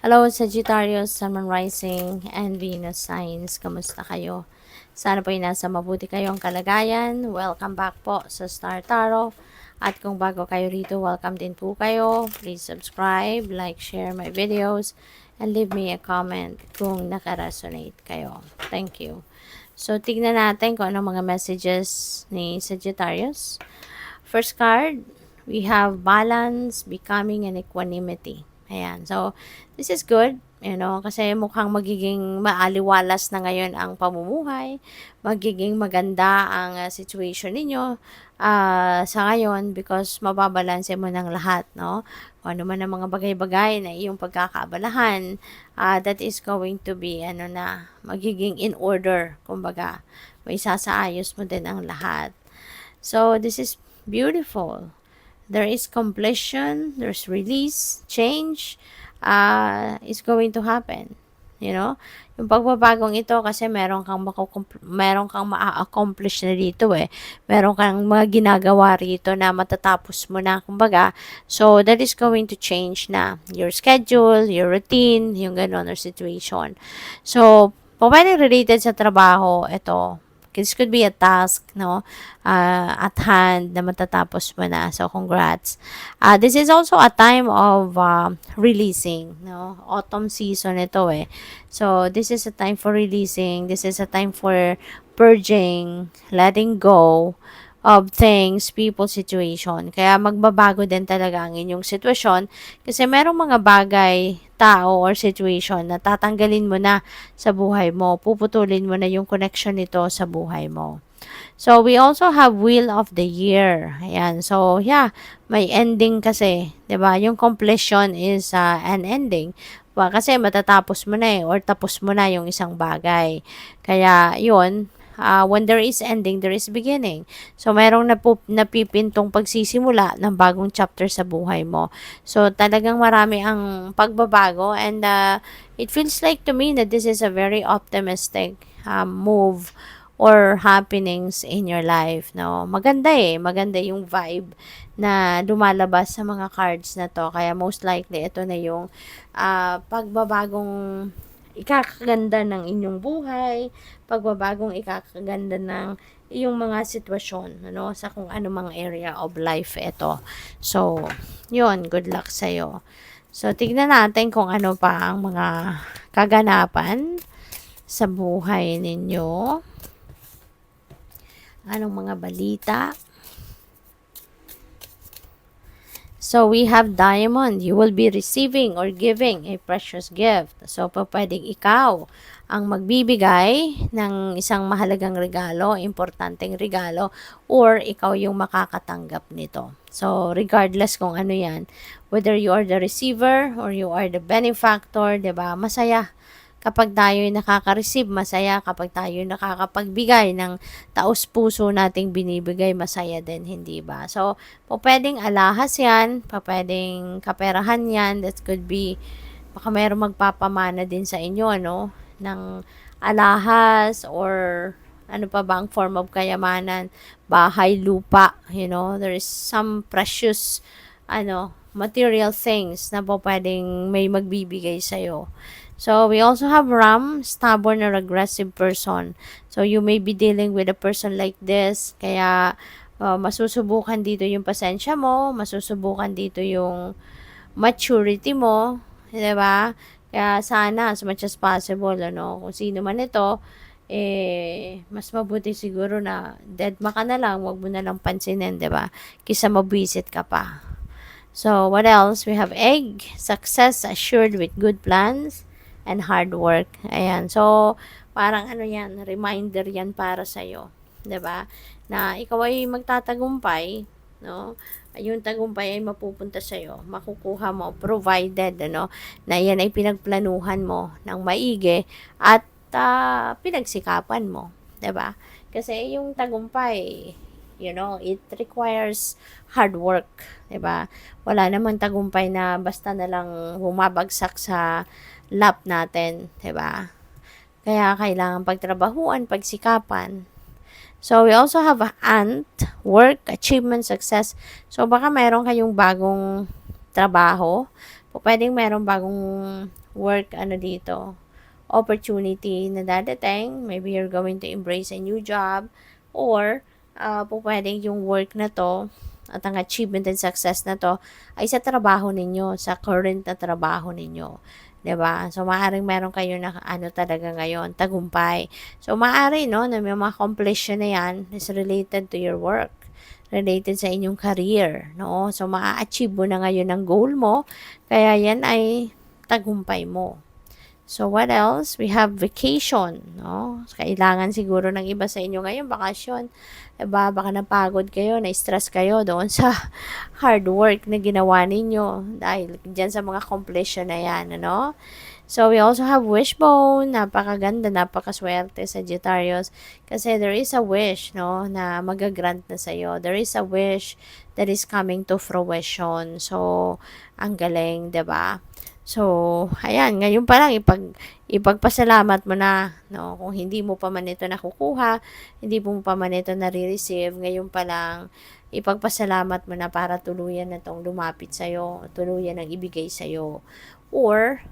Hello, Sagittarius, Sun, Moon Rising, and Venus signs. Kamusta kayo? Sana po ay nasa mabuti kayong kalagayan. Welcome back po sa Star Tarot. At kung bago kayo rito, welcome din po kayo. Please subscribe, like, share my videos, and leave me a comment kung nakaresonate kayo. Thank you. So, tignan natin kung anong mga messages ni Sagittarius. First card, we have balance, becoming, and equanimity. Ayan. So, this is good. Kasi mukhang magiging maaliwalas na ngayon ang pamumuhay. Magiging maganda ang situation ninyo sa ngayon because mababalanse mo ng lahat, no? Kung ano man ang mga bagay-bagay na iyong pagkakaabalahan, that is going to be, magiging in order. Kumbaga, may sasaayos mo din ang lahat. So, this is beautiful. There is completion, there's release, change is going to happen. Yung pagbabagong ito kasi meron kang ma-accomplish na dito eh. Meron kang mga ginagawa rito na matatapos mo na, kumbaga. So, that is going to change na your schedule, your routine, yung ganon or situation. So, pwede related sa trabaho, ito. This could be a task, no, at hand na matatapos mo na. So, congrats. This is also a time of releasing, no. Autumn season ito eh. So, this is a time for releasing. This is a time for purging, letting go of things, people, situation. Kaya magbabago din talaga ang inyong sitwasyon kasi merong mga bagay, tao, or situation na tatanggalin mo na sa buhay mo. Puputulin mo na yung connection nito sa buhay mo. So, we also have Wheel of the Year. Ayan. So, yeah, may ending kasi. 'Di ba? Yung completion is an ending. Kasi matatapos mo na eh, or tapos mo na yung isang bagay. Kaya, yun, when there is ending, there is beginning. So, merong napipintong pagsisimula ng bagong chapter sa buhay mo. So, talagang marami ang pagbabago and it feels like to me that this is a very optimistic move or happenings in your life, no? Maganda eh. Maganda yung vibe na lumalabas sa mga cards na to. Kaya most likely, ito na yung pagbabagong ikakaganda ng inyong buhay, pagbabagong ikakaganda ng iyong mga sitwasyon, sa kung ano mga area of life ito. So, yun, good luck sa'yo. So, tignan natin kung ano pa ang mga kaganapan sa buhay ninyo. Anong mga balita? So, we have Diamond. You will be receiving or giving a precious gift. So, pwedeng ikaw ang magbibigay ng isang mahalagang regalo, importanteng regalo, or ikaw yung makakatanggap nito. So, regardless kung ano yan, whether you are the receiver or you are the benefactor, 'di ba? Masaya kapag tayo nakaka-receive, masaya kapag tayo nakakapagbigay ng taos-puso nating binibigay, masaya din, hindi ba? So, pwedeng alahas yan, pwedeng kaperahan yan, that could be, baka mayroong magpapamana din sa inyo, ng alahas or ano pa bang form of kayamanan, bahay, lupa, there is some precious, material things na pwedeng may magbibigay sa'yo. So, we also have Ram, stubborn or aggressive person. So, you may be dealing with a person like this. Kaya, masusubukan dito yung pasensya mo, masusubukan dito yung maturity mo, di ba? Kaya, sana, as much as possible, kung sino man ito, mas mabuti siguro na deadma ka na lang, wag mo na lang pansinin, di ba? Kisa mabwisit ka pa. So, what else? We have egg, success assured with good plans and hard work. Ayan. So, parang yan, reminder yan para sa'yo. 'Di ba? Na ikaw ay magtatagumpay, no? Yung tagumpay ay mapupunta sa'yo. Makukuha mo, provided, na yan ay pinagplanuhan mo ng maigi at pinagsikapan mo. 'Di ba? Kasi yung tagumpay, it requires hard work, 'di ba? Wala namang tagumpay na basta na lang bumabagsak sa lap natin, 'di ba? Kaya kailangan pagtrabahuan, pagsikapan. So, we also have ant, work, achievement, success. So, baka mayroon kayong bagong trabaho, pwedeng meron bagong work dito, opportunity na dadating. Maybe you're going to embrace a new job, or pwedeng yung work na to at ang achievement and success na to ay sa trabaho ninyo, sa current na trabaho ninyo. 'Di ba? So, maaaring meron kayo na talaga ngayon, tagumpay. So, maaari, no, na may mga completion na yan is related to your work, related sa inyong career, no? So, maa-achieve mo na ngayon ang goal mo, kaya yan ay tagumpay mo. So, what else? We have vacation, no? Kailangan siguro ng iba sa inyo ngayon, bakasyon. Diba? Baka napagod kayo, na-stress kayo doon sa hard work na ginawa ninyo dahil dyan sa mga completion na yan, ano? So, we also have wishbone. Napakaganda, napakaswerte, Sagittarius. Kasi there is a wish, no, na magagrant na sa'yo. There is a wish that is coming to fruition. So, ang galing, 'di ba? So, ayan, ngayon pa lang ipagpasalamat mo na, no? Kung hindi mo pa man ito nakukuha, hindi mo pa man ito nare-receive, ngayon pa lang ipagpasalamat mo na para tuluyan na tong lumapit sa'yo, tuluyan ang ibigay sa'yo. Or,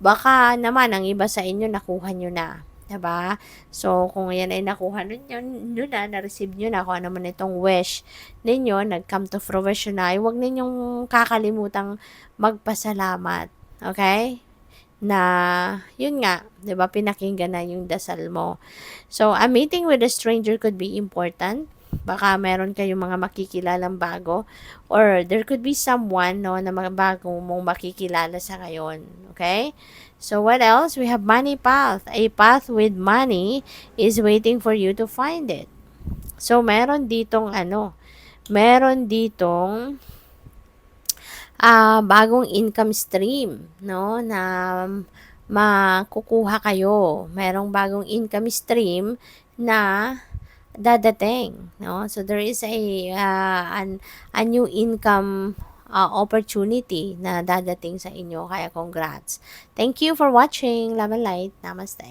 baka naman ang iba sa inyo nakuha nyo na. Diba? So, kung yan ay nakuha nyo na, na-receive nyo na, kung ano man itong wish ninyo, nag-come to fruition na, ay huwag ninyong kakalimutang magpasalamat. Okay? Na, yun nga, 'di ba, pinakinggan na yung dasal mo. So, a meeting with a stranger could be important. Baka meron kayong mga makikilalang bago, or there could be someone, no, na mga bago mong makikilala sa ngayon. Okay? So, what else? We have money path. A path with money is waiting for you to find it. So, meron ditong bagong income stream, no, na makukuha kayo. Merong bagong income stream na dadating, no? So, there is a new income opportunity na dadating sa inyo. Kaya, congrats. Thank you for watching. Love and Light. Namaste.